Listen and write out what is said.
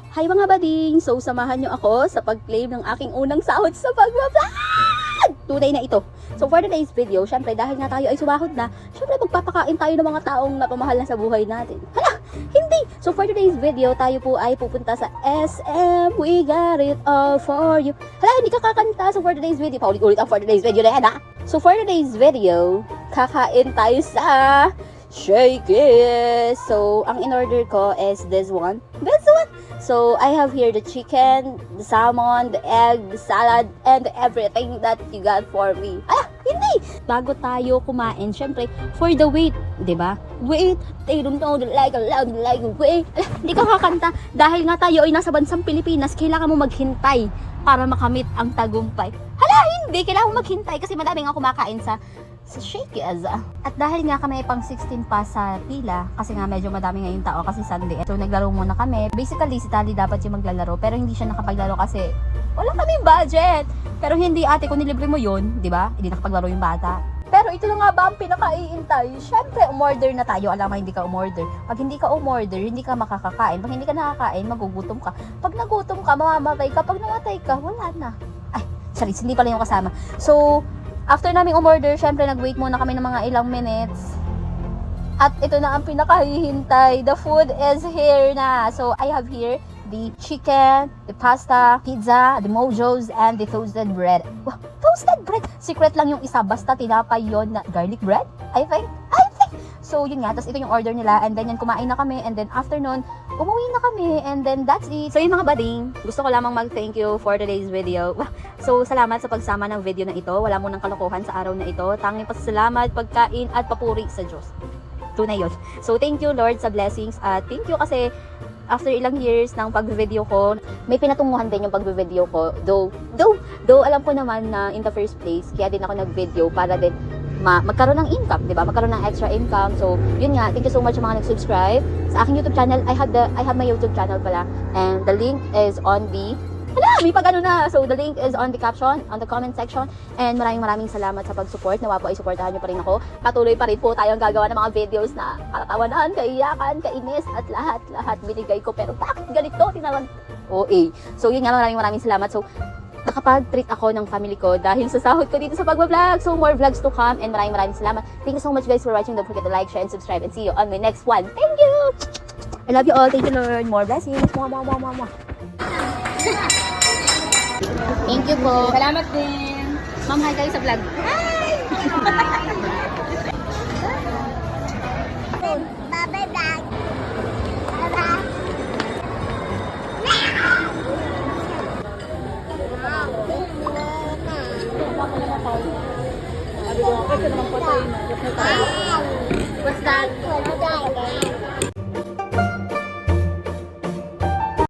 Hi mga bading! So, samahan nyo ako sa pag-claim ng aking unang sahod sa pag-vlog! Tunay na ito. So, for today's video, syempre dahil nga tayo ay sumahod na, syempre magpapakain tayo ng mga taong napamahal na sa buhay natin. Hala! Hindi! So, for today's video, tayo po ay pupunta sa SM. We got it all for you. Hala, hindi ka kakanta. So, for today's video, paulit-ulit ang for today's video na yan, ha? So, for today's video, kakain tayo sa Shake It! So, ang in-order ko is this one. This one! So, I have here the chicken, the salmon, the egg, the salad, and everything that you got for me. Ah! Hindi! Bago tayo kumain, syempre, for the wait, di ba? Wait, they don't know the like wait. Hindi ka kakanta. Dahil nga tayo ay nasa bansang Pilipinas, kailangan mo maghintay para makamit ang tagumpay. Hala, hindi! Kailangan mo maghintay kasi madami nga kumakain sa Shake It. At dahil nga kami pang 16 pa sa pila, kasi nga medyo madami ngayong tao kasi Sunday. So naglaro muna kami. Basically, si Tali dapat yung maglalaro, pero hindi siya nakapaglaro kasi wala kaming budget. Pero hindi ate, kung nilibre mo yun, di ba? Hindi nakapaglaro yung bata. Pero ito na nga ba ang pinakaiintay? Syempre, umorder na tayo. Alam mo, hindi ka umorder. Pag hindi ka umorder, hindi ka makakakain. Pag hindi ka nakakain, magugutom ka. Pag nagutom ka, mamamatay ka. Pag namatay ka, wala na. Ay, sorry, hindi pala yung kasama. So, after naming umorder, syempre nag-wait muna kami ng mga ilang minutes. At ito na ang pinakahihintay. The food is here na. So, I have here the chicken, the pasta, pizza, the mojos, and the toasted bread. Wow, toasted bread! Secret lang yung isa. Basta tinapay yon na garlic bread, I think. So, yun nga. Tapos ito yung order nila. And then, yan, kumain na kami. And then, after nun, umuwi na kami. And then, that's it. So, yun mga bading. Gusto ko lamang mag-thank you for today's video. So, salamat sa pagsama ng video na ito. Wala mo nang kalokohan sa araw na ito. Tanging pasasalamat, pagkain, at papuri sa Diyos. Tunay yun. So, thank you, Lord, sa blessings. At thank you kasi after ilang years ng pag-video ko, may pinatunguhan din yung pag-video ko. Though, alam ko naman na in the first place, kaya din ako nag-video para din magkaroon ng income, di ba? Magkaroon ng extra income. So, yun nga, thank you so much sa mga nag-subscribe sa aking YouTube channel. I have my YouTube channel pala, and the link is on the may pag-ano na. So, the link is on the caption, on the comment section. And maraming salamat sa pag-support. Nawa po ay supportahan nyo pa rin ako. Patuloy pa rin po tayong gagawa ng mga videos na katatawanan, kaiyakan, kainis, at lahat binigay ko. Pero bakit ganito? Tinawag OA. So, yun nga, maraming salamat. So, nakapag-treat ako ng family ko dahil sa sahod ko dito sa pag-vlog. So, more vlogs to come, and maraming salamat. Thank you so much guys for watching. Don't forget to like, share, and subscribe, and see you on my next one. Thank you! I love you all. Thank you, Lord. More blessings. Mwah. Thank you po. Salamat din. Ma'am, hi kayo sa vlog. Hi! Bye-bye vlog. Bye-bye. What's that?